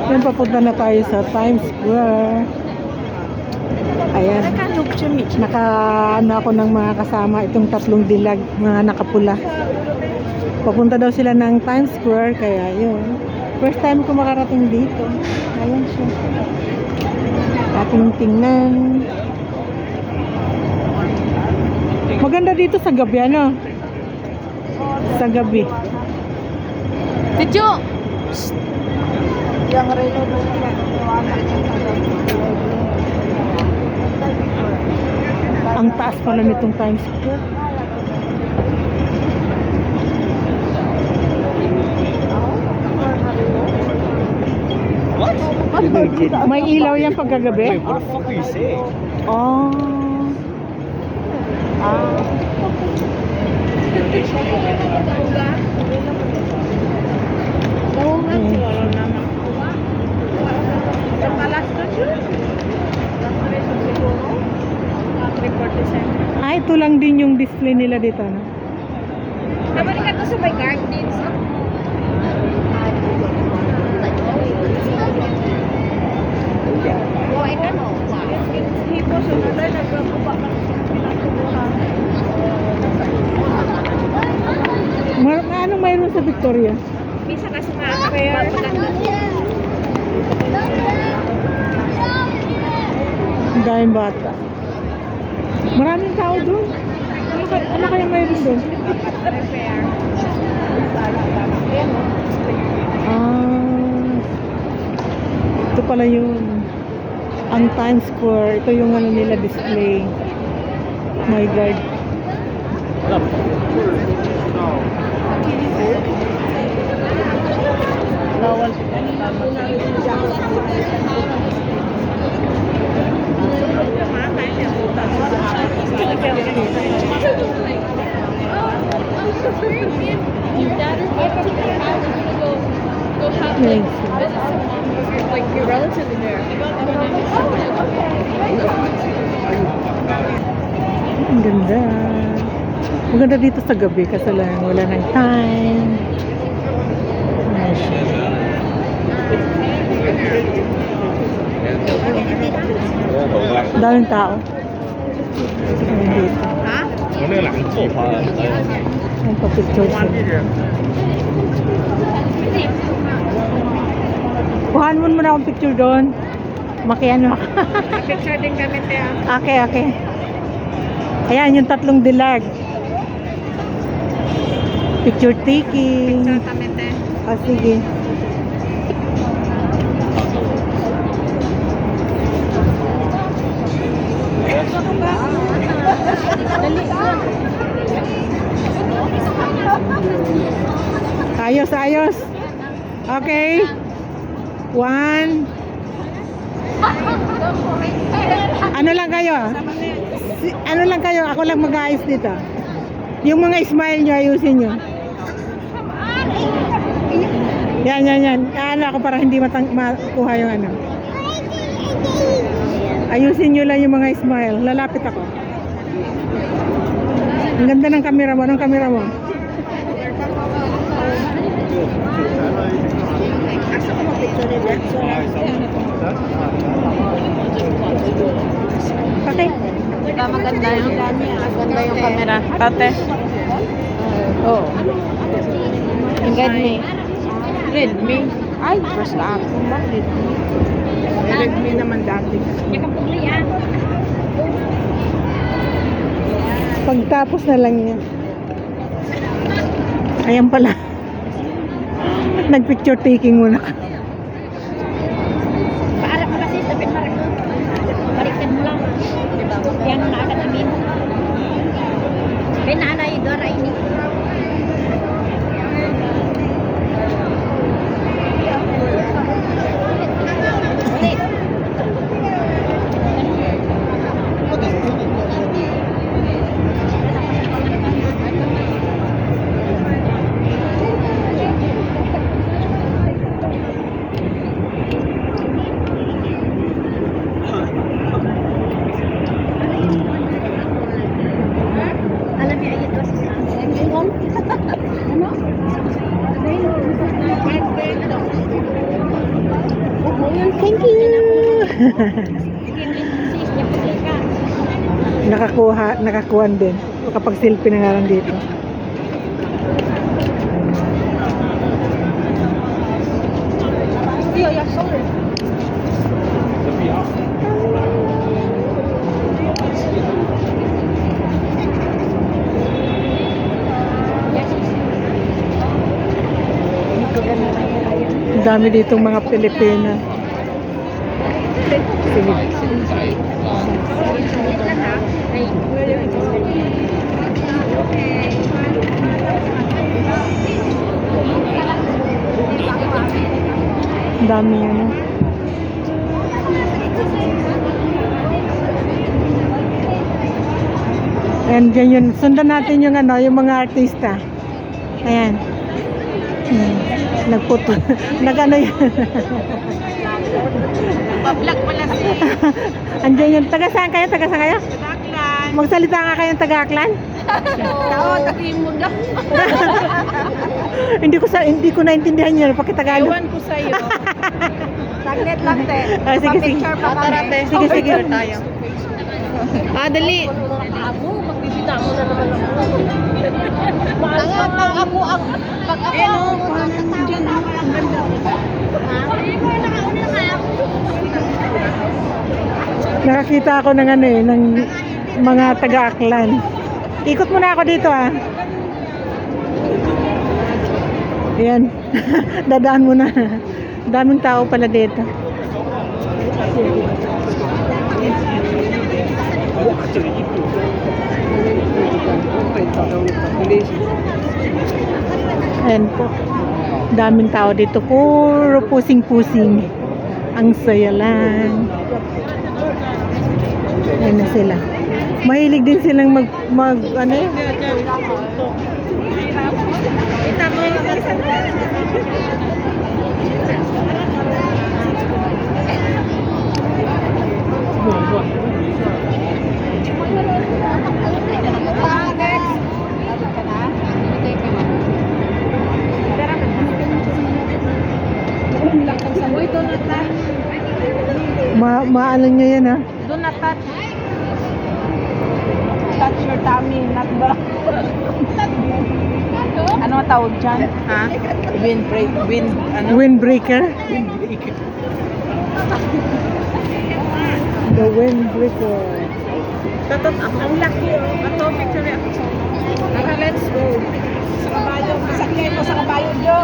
Yan, papunta na tayo sa Times Square. Ayan. Ano ako ng mga kasama, itong tatlong dilag, mga nakapula. Papunta daw sila ng Times Square, kaya yun. First time ko makarating dito. Ayan siya. Ating tingnan. Maganda dito sa gabi, ano? Sa gabi. Tidyo! Yang relo Ang taas pala nitong Times Square. May ilaw yan pagkagabi? What the fuck are you saying? Oh. Ah. Ah, ito lang din yung display nila dito, no? Nabalik ka to sa may gardens. Oh, ay ka no? hipo sunod ay nagpapupa ka Anong mayroon sa Victoria? Bisa kasi ma-fair. Ang daming bata. Maraming tao doon. Ano kaya mayroon doon? Ah, ito pala yun. Ang Times Square. Ito yung ano nila display. My God. bawal Yes. Like your relative in there. Ang ganda. Maganda dito sa gabi kasi lang wala ng time. Nice. Daming tao. Ayun dito. Ha? 我那个懒做法， Ang papicture sila. Kuhaan mo muna akong picture doon. Makiano. Picture din kami tayo. Okay, okay. Ayan, yung tatlong dilag. Picture taking. Picture kami tayo. Ah, sige. Ayos, ayos. Okay. One. Ano lang kayo? Ano lang kayo? Ako lang mag-aayos dito. Yung mga smile nyo, ayusin nyo. Yan, yan, yan. Ano ako para hindi makuha yung ano. Ayusin nyo lang yung mga smile. Lalapit ako. Ang ganda ng camera mo. Anong camera mo? Pati. Maganda yung camera. Tate. Oo. Redmi. Redmi. Ay, first ka ako. Bakit? Redmi naman dati. Pagtapos na lang niya. Ayan pala. Nag-picture taking muna ka. Paarap mo kasi, tapit marami. Baliktad mo lang. Yan na agad amin. May naanay doon ay ini. Ulit. Alam niya, ayun ko sa Thank you! Nakakuhan din. Kapag selfie na nga lang dito. Ang dami ditong mga Pilipina. Ang dami ano. And dyan yun, sundan natin yung ano, yung mga artista. Ayan. Nagputo. Nag-ano yan. Pa-vlog pala siya. Andyan yun. Taga saan kayo? Taga saan kayo? Taga-Aklan. Magsalita nga kayong taga-Aklan? Oo, taga-Imog daw. Hindi ko naintindihan yun. Pakitagalog. Ewan ko sa'yo. Saglit lang, te. Ah, sige, sige. Pa-picture pa kami. Sige, sige. tayo. Dali. Ako, magbibita mo na naman ako. Pag ako, pag ako, Nakakita ako ng ano eh, ng mga taga-Aklan. Ikot muna ako dito ah. Ayan. Dadaan muna. Daming tao pala dito. Ayan po. Daming tao dito. Puro pusing-pusing. Ang saya lang. Ayan na sila. Mahilig din silang ano eh. Maano nyo yan ha? do not touch. Touch your tummy, not the... Ano ang tawag dyan? Ha? Windbreaker? The windbreaker. Ang laki. Ito, picture ako. Tara, let's go. Sa kabayo. Sakyan mo sa kabayo, Jo.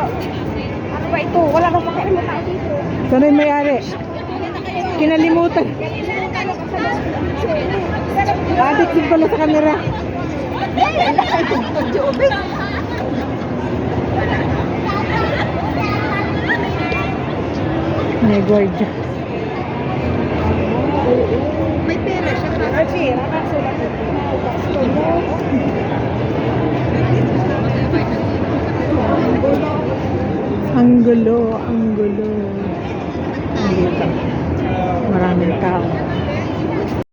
Ano ba ito? Wala na pakialam mo tao dito. Sana yung may-ari. Kinalimutan. Addicted pala sa camera. May guardia. May pera siya. Ay, pera. Kasulat ito. Ang gulo, ang gulo. Andito. Maraming tao.